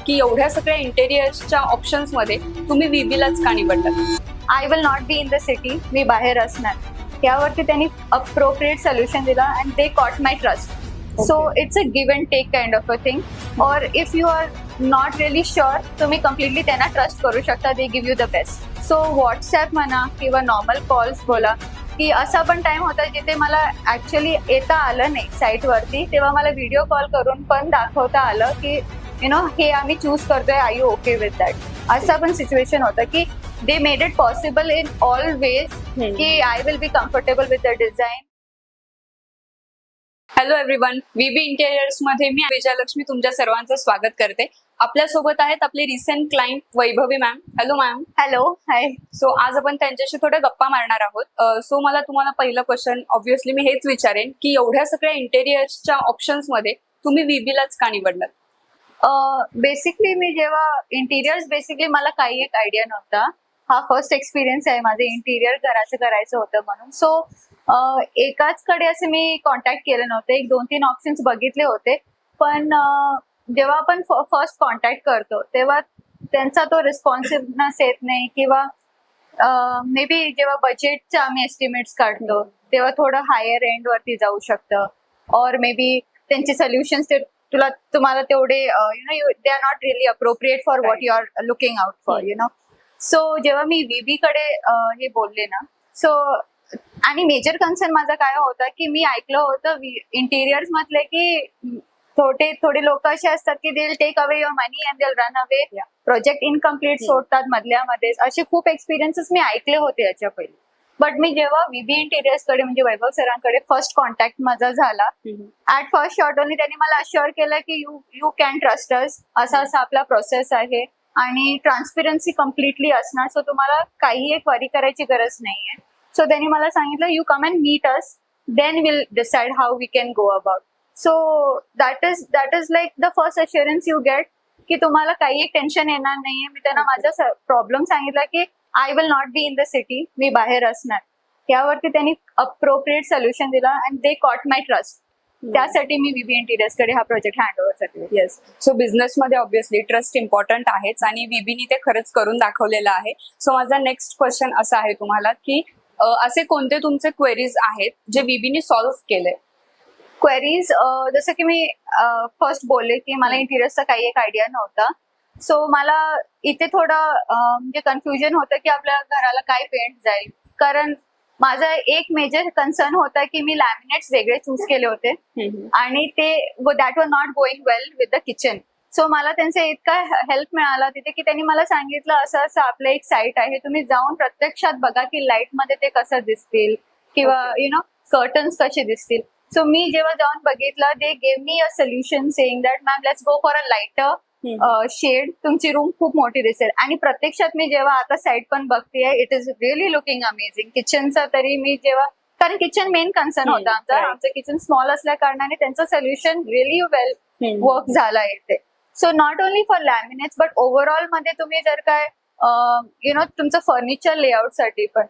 की एवढ्या सगळ्या इंटेरियर्सच्या ऑप्शन्स मध्ये तुम्ही VB लाच का निवडलात? I will not be in the city, मी बाहेर असणार यावरती त्यांनी अप्रोप्रिएट सोल्युशन दिला and they caught my trust. So it's a give and take kind of a thing. और if you are not really sure तुम्ही कम्प्लिटली त्यांना trust करू शकता. They give you the best. So WhatsApp म्हणा किंवा normal calls बोला की असा पण टाइम होता जिथे मला ऍक्च्युअली येता आलं नाही साईटवरती, तेव्हा मला व्हिडिओ कॉल करून पण दाखवता आलं की हे आम्ही चूज करतोय, I you okay with that. असा पण सिच्युएशन होतं की they made it possible in all ways की I will be comfortable with the design. Hello everyone, VB interiors मध्ये मी विजयलक्ष्मी तुमच्या सर्वांचं स्वागत करते. आपल्या सोबत आहेत आपले recent client Vaibhavi ma'am. Hello ma'am. Hello, hi. So आज आपण त्यांच्याशी थोड्या गप्पा मारणार आहोत. सो मला तुम्हाला पहिलं क्वेश्चन ऑब्व्हियसली मी हेच विचारेन की एवढ्या सगळ्या इंटेरियर्सच्या ऑप्शन्स मध्ये तुम्ही VB लाच का निवडलात? बेसिकली मी जेव्हा इंटिरियर्स बेसिकली मला काही एक आयडिया नव्हता. हा फर्स्ट एक्सपिरियन्स आहे माझं इंटिरियर घराचं करायचं होतं म्हणून. सो एकाच कडे असं मी कॉन्टॅक्ट केलं नव्हतं. एक 2-3 ऑप्शन्स बघितले होते, पण जेव्हा आपण फर्स्ट कॉन्टॅक्ट करतो तेव्हा त्यांचा तो रिस्पॉन्सिव्हनेस येत नाही किंवा मे बी जेव्हा बजेटचा आम्ही एस्टिमेट्स काढतो तेव्हा थोडं हायर एंड वरती जाऊ शकतं. और मे बी त्यांचे सोल्युशन्स ते तुम्हाला तेवढे they are not really appropriate for what you are looking out for so जेव्हा मी VB कडे हे बोलले ना, सो आणि मेजर कन्सर्न माझा काय होता की मी ऐकलं होतं इंटिरियर्स मधले की थोडे लोक असे असतात की they will take away your money and they will run away, project incomplete सोडतात मधल्यामध्येच. असे खूप एक्सपिरियन्सेस मी ऐकले होते याच्या पहिले. बट मी जेव्हा VB इंटिरियर्स कडे म्हणजे वैभव सरांकडे फर्स्ट कॉन्टॅक्ट माझा झाला, ऍट फर्स्ट शॉट ओनली त्यांनी मला अश्युअर केलं की यू कॅन ट्रस्ट अस. असा आपला प्रोसेस आहे आणि ट्रान्सपरन्सी कम्प्लिटली असणार. सो तुम्हाला काही एक वरी करायची गरज नाहीये. सो त्यांनी मला सांगितलं you come and meet us, then will decide how we can go about. So that is like the first assurance you get की तुम्हाला काही एक टेन्शन येणार नाहीये. मी त्यांना माझा प्रॉब्लेम सांगितला की I will not be in the city, मी बाहेर असणार यावरती त्यांनी अप्रोप्रिएट सोल्युशन दिला and they caught my trust. त्यासाठी मी VB इंटिरियर्स कडे हा प्रोजेक्ट हँडओव्हर करते. येस. सो बिझनेसमध्ये ऑब्व्हियसली ट्रस्ट इम्पॉर्टंट आहेच आणि VB ते खरंच करून दाखवलेलं आहे. सो माझा नेक्स्ट क्वेश्चन असा आहे तुम्हाला की असे कोणते तुमचे क्वेरीज आहेत जे VB सॉल्व्ह केले? क्वेरीज जसं की मी फर्स्ट बोलले की मला इंटिरियर्सचा काही एक आयडिया नव्हता. सो मला इथे थोडं म्हणजे कन्फ्युजन होतं की आपल्या घराला काय पेंट जाईल. कारण माझा एक मेजर कन्सर्न होता की मी लॅमिनेट्स वेगळे चूज केले होते आणि ते that were not going well with the kitchen. So मला त्यांचा इतका हेल्प मिळाला तिथे की त्यांनी मला सांगितलं असं असं आपलं एक साईट आहे, तुम्ही जाऊन प्रत्यक्षात बघा की लाईट मध्ये ते कसं दिसतील किंवा कर्टन्स कसे दिसतील. सो मी जेव्हा जाऊन बघितलं, they gave me a solution saying that ma'am let's go for a lighter shade, तुमची रूम खूप मोठी दिसेल. आणि प्रत्यक्षात मी जेव्हा आता साईट पण बघतेय, it is really looking amazing. किचनचा तरी मी जेव्हा, कारण किचन मेन कन्सर्न होता आमचं किचन स्मॉल असल्या कारणाने त्यांचं सोल्युशन रिअली वेल वर्क झाला येते. So not only for laminates but overall मध्ये तुम्ही जर काय तुमचं फर्निचर लेआउट साठी पण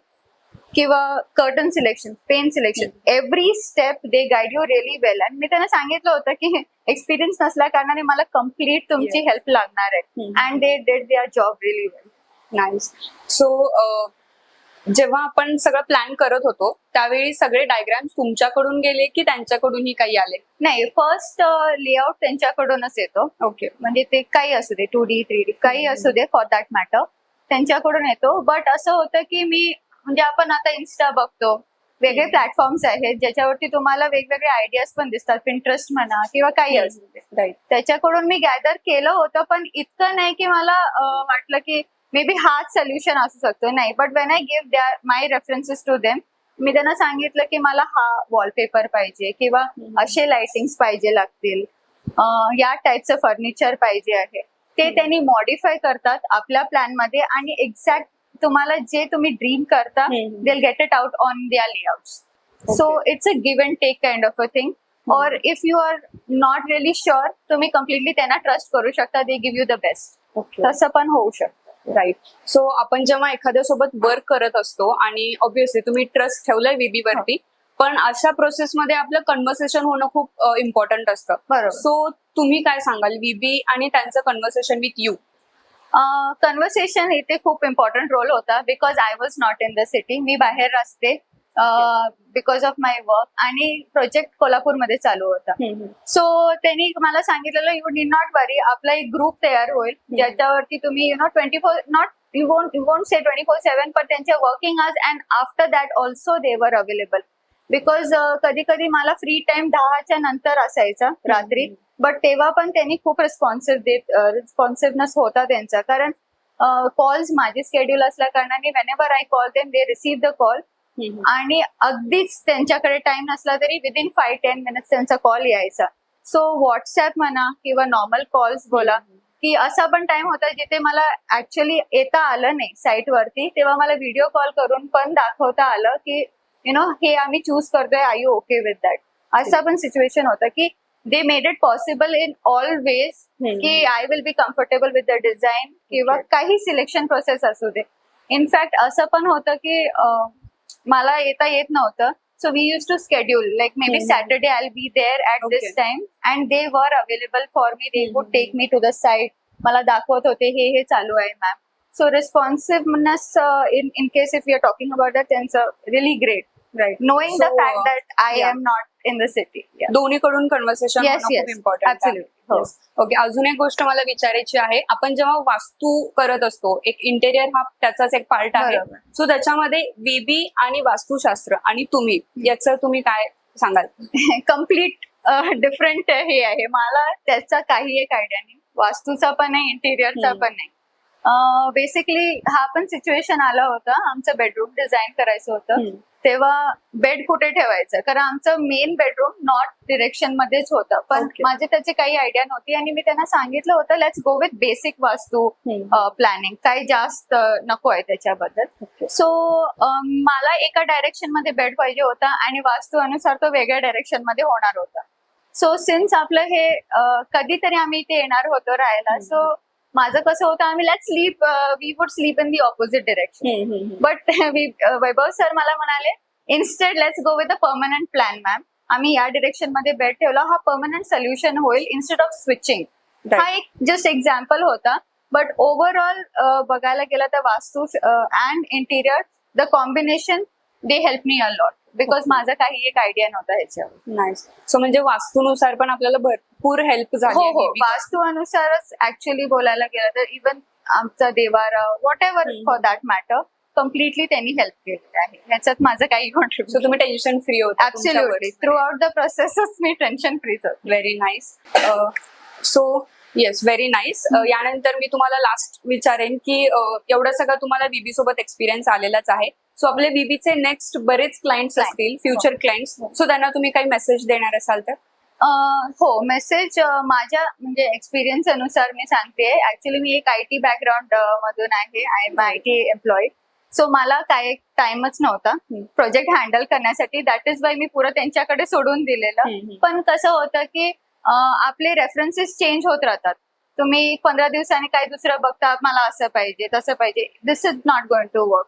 किंवा curtain selection, pen selection, every step they guide you really well. आणि मी त्यांना सांगितलं होतं की एक्सपिरियन्स नसल्या कारणाने मला कम्प्लीट तुमची हेल्प लागणार आहे. And they did there job really well. Nice. So जेव्हा आपण सगळं प्लॅन करत होतो त्यावेळी सगळे डायग्राम्स तुमच्याकडून गेले की त्यांच्याकडूनही काही आले? नाही, फर्स्ट लेआउट त्यांच्याकडूनच येतो. ओके. म्हणजे ते काही असू दे, 2D 3D काही असू दे फॉर दॅट मॅटर, त्यांच्याकडून येतो. बट असं होतं की मी म्हणजे आपण आता इन्स्टा बघतो, वेगळे प्लॅटफॉर्म्स आहेत ज्याच्यावरती तुम्हाला वेगवेगळे आयडियाज पण दिसतात, पिंटरेस्ट म्हणा किंवा काही असू दे. राईट. त्याच्याकडून मी गॅदर केलं होतं, पण इतकं नाही की मला वाटलं की मे बी हाच सोल्युशन असू शकतो. नाही, but when I give my references to them, मी त्यांना सांगितलं की मला हा वॉलपेपर पाहिजे किंवा असे लाइटिंग्स पाहिजे लागतील, या टाईपचं फर्निचर पाहिजे आहे. ते त्यांनी मॉडिफाय करतात आपल्या प्लॅन मध्ये आणि एक्झॅक्ट तुम्हाला जे तुम्ही ड्रीम करता they will get it out on their layouts. So it's a give and take kind of a thing. और if you are not really sure तुम्ही कम्प्लिटली त्यांना ट्रस्ट करू शकता. They give you the best. तसं पण होऊ शकतं. Right. So आपण जेव्हा एखाद्या सोबत वर्क करत असतो आणि ऑब्व्हियसली तुम्ही ट्रस्ट ठेवलाय VB वरती, पण अशा प्रोसेसमध्ये आपलं कन्व्हर्सेशन होणं खूप इम्पॉर्टंट असतं. बरोबर. सो तुम्ही काय सांगाल व्हीबी आणि त्यांचं कन्व्हर्सेशन विथ यू? कन्व्हर्सेशन इथे खूप इम्पॉर्टंट रोल होता because I was not in the city. मी बाहेर असते बिकॉज ऑफ माय वर्क आणि प्रोजेक्ट कोल्हापूरमध्ये चालू होता. सो त्यांनी मला सांगितलेलं यू डीड नॉट वरी, आपला एक ग्रुप तयार होईल ज्याच्यावरती तुम्ही 24 नॉट यू वोंट से 24/7 पण त्यांच्या working hours and after that also they were available. Because कधी कधी मला फ्री टाइम 10च्या नंतर असायचा रात्री, बट तेव्हा पण त्यांनी खूप रिस्पॉन्सिव्हनेस होता त्यांचा, कारण कॉल्स माझे स्केड्यूल असल्या कारणाने whenever I call them they receive the call. आणि अगदीच त्यांच्याकडे टाइम नसला तरी विदिन 5-10 मिनिट्स त्यांचा कॉल यायचा. सो व्हॉट्सअप म्हणा किंवा नॉर्मल कॉल्स बोला, की असा पण टाइम होता जिथे मला ऍक्च्युअली येता आलं नाही साईट वरती, तेव्हा मला व्हिडिओ कॉल करून पण दाखवता आलं की हे आम्ही चूज करतोय, I you okay with that. असा पण सिच्युएशन होता की they made it possible in all ways की I will be comfortable with the design किंवा काही सिलेक्शन प्रोसेस असू दे. इनफॅक्ट असं पण होतं की मला येता येत नव्हतं, so we use to schedule like maybe Saturday I will be there at this time and they were available for me. They would take me to the site, मला दाखवत होते हे चालू आहे ma'am. So responsiveness in case if you are talking about that, त्यांचं really great. Right. Knowing the fact that I am not in the city. Yeah. दोन्हीकडून conversation Yes, खूप yes. Important. Absolutely. हो. ओके, अजून एक गोष्ट मला विचारायची आहे. आपण जेव्हा वास्तू करत असतो, एक इंटेरियर हा त्याचाच एक पार्ट आहे. बरोबर. सो त्याच्यामध्ये व्हीबी आणि वास्तुशास्त्र आणि तुम्ही याचं तुम्ही काय सांगाल? कम्प्लीट डिफरंट हे आहे. मला त्याचा काही एक आयडिया नाही, वास्तूचा पण नाही, इंटिरियरचा पण नाही. बेसिकली हा पण सिच्युएशन आला होता, आमचं बेडरूम डिझाईन करायचं होतं, तेव्हा बेड कुठे ठेवायचं, कारण आमचं मेन बेडरूम नॉर्थ डिरेक्शन मध्येच होतं, पण Okay. माझी त्याची काही आयडिया नव्हती आणि मी त्यांना सांगितलं होतं लेट्स गो विथ बेसिक वास्तू प्लॅनिंग, काही जास्त नको आहे त्याच्याबद्दल. सो मला एका डायरेक्शन मध्ये बेड पाहिजे होता आणि वास्तू अनुसार तो वेगळ्या डायरेक्शन मध्ये होणार होता. सो सिन्स आपलं हे कधीतरी आम्ही इथे येणार होतो राहायला, सो माझं कसं होतं, आम्ही late sleep we would sleep in the opposite direction. But Vaibhav sir मला म्हणाले instead let's go with a permanent plan ma'am. आम्ही या डिरेक्शन मध्ये बेड ठेवला, हा परमनंट सोल्युशन होईल इन्स्टेड ऑफ स्विचिंग. हा एक जस्ट एक्झाम्पल होता, बट ओव्हरऑल बघायला गेलं तर vastu and interior the combination they help me a lot because माझा काही एक आयडिया नव्हता ह्याच्यावर. नाईस. सो म्हणजे वास्तूनुसार पण आपल्याला भरपूर हेल्प झाली. हो हो, वास्तू अनुसारच ऍक्च्युअली बोलायला गेलं तर इवन आमचा देवारा whatever for that matter completely त्यांनी हेल्प केलेली आहे. ह्याच्यात माझं काही सो कॉन्ट्रीब्युशन. तुम्ही टेन्शन फ्री होता. ऍब्सोल्युटली थ्रू आउट द प्रोसेसच मी टेन्शन फ्रीच होते. Very nice. So yes, very nice. यानंतर मी तुम्हाला लास्ट विचारेन की एवढं सगळं तुम्हाला व्हीबी सोबत एक्सपिरियन्स आलेलाच आहे. सो आपले व्हीबीचे नेक्स्ट बरेच क्लायंट्स असतील, फ्युचर क्लायंट्स, सो त्यांना तुम्ही काही मेसेज देणार असाल तर? हो, मेसेज माझ्या म्हणजे एक्सपिरियन्स अनुसार मी सांगते. ऍक्च्युली मी एक IT बॅकग्राऊंड मधून आहे, I am IT employee. So मला काही टाइमच नव्हता प्रोजेक्ट हँडल करण्यासाठी, दॅट इज वाय मी पुरं त्यांच्याकडे सोडून दिलेलं. पण कसं होतं की आपले रेफरन्सेस चेंज होत राहतात. तुम्ही 15 दिवसांनी काही दुसरं बघता, मला असं पाहिजे तसं पाहिजे, this is not going to work.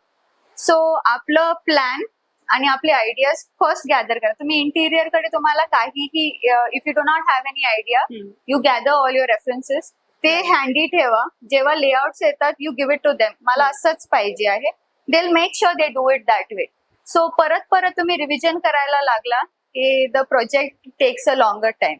So आपलं प्लॅन आणि आपले आयडियाज फर्स्ट गॅदर करा. तुम्ही इंटिरियर कडे तुम्हाला काहीही if you do not have any idea, you gather all your references, ते हँडी ठेवा. जेव्हा लेआउट्स येतात you give it to them, मला असंच पाहिजे आहे, they will make sure they do it that way. So परत तुम्ही रिव्हिजन करायला लागला की the project takes a longer time.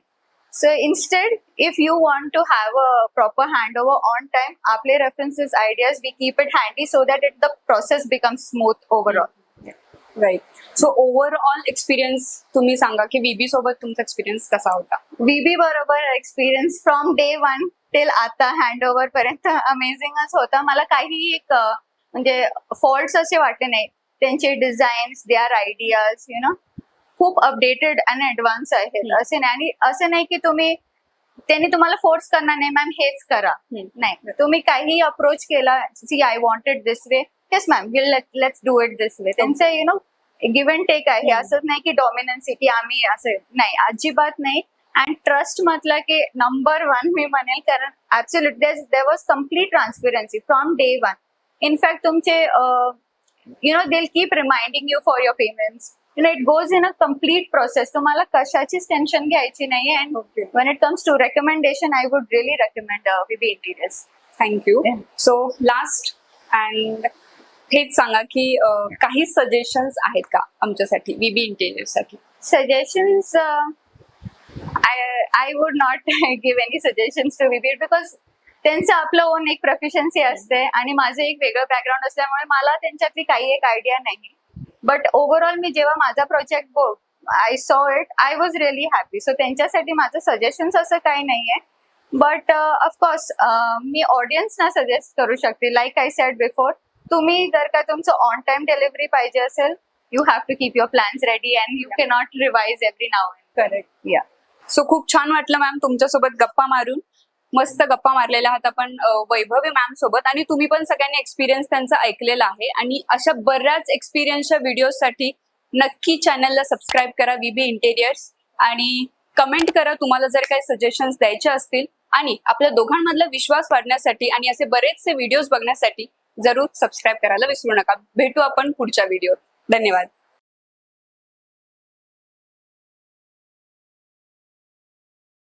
So instead, if you want to have a proper handover on time, आपले references, ideas, we keep it handy so that the process becomes smooth overall. Right. So overall experience तुम्ही सांगा की VB सोबत तुमचा experience कसा होता? VB बरोबर experience from day 1 till आता हँडओव्हर पर्यंत अमेझिंगच होता. मला काही एक म्हणजे फॉल्ट्स असे वाटले नाही. त्यांचे डिझाईन्स, देअर आयडियाज खूप अपडेटेड आणि ऍडव्हान्स आहेत. असे नाही, आणि असं नाही की त्यांनी तुम्हाला फोर्स करणार नाही मॅम हेच करा, नाही. तुम्ही काही अप्रोच केला, see I wanted this way, yes ma'am let's do it this way. त्यांचं गिव्ह अँड टेक आहे. असंच नाही की डॉमिनन्सी की आम्ही असं, नाही, अजिबात नाही. अँड ट्रस्ट म्हटलं की नंबर 1 मी म्हणेल, कारण absolute there was complete transparency from day 1. In fact तुमचे they will keep reminding you for your payments. It goes in a complete process. तुम्हाला कशाचीच टेन्शन घ्यायची नाही. And okay, when it comes to recommendation, I would really recommend VB Interiors. Thank you. Yeah. So last and हेच सांगा की काही suggestions आहेत का आमच्यासाठी VB इंटेरियर साठी? Suggestions, I would not give any suggestions to VB because त्यांचं आपलं ओन एक प्रोफिशियन्सी असते आणि माझं एक वेगळं बॅकग्राऊंड असल्यामुळे मला त्यांच्यातली काही एक आयडिया नाही. बट ओव्हरऑल मी जेव्हा माझा project I saw it, I was really happy. So त्यांच्यासाठी माझं सजेशन्स असं काही नाहीये. बट ऑफकोर्स मी ऑडियन्सना सजेस्ट करू शकते. लाईक आय सेड बिफोर, तुम्ही जर का तुमचं ऑन टाइम डिलिव्हरी पाहिजे असेल, you have to keep your plans ready and you cannot revise every now and. Correct. Yeah. So खूप छान वाटलं मॅम तुमच्यासोबत गप्पा मारून. मस्त गप्पा मारलेल्या आहात आपण वैभवी मॅम सोबत, आणि तुम्ही पण सगळ्यांनी एक्सपिरियन्स त्यांचा ऐकलेला आहे. आणि अशा बऱ्याच एक्सपिरियन्सच्या व्हिडिओसाठी नक्की चॅनलला सबस्क्राईब करा VB इंटेरियर्स, आणि कमेंट करा तुम्हाला जर काही सजेशन्स द्यायचे असतील. आणि आपल्या दोघांमधला विश्वास वाढण्यासाठी आणि असे बरेचसे व्हिडिओज बघण्यासाठी जरूर सबस्क्राईब करायला विसरू नका. भेटू आपण पुढच्या व्हिडिओ. धन्यवाद.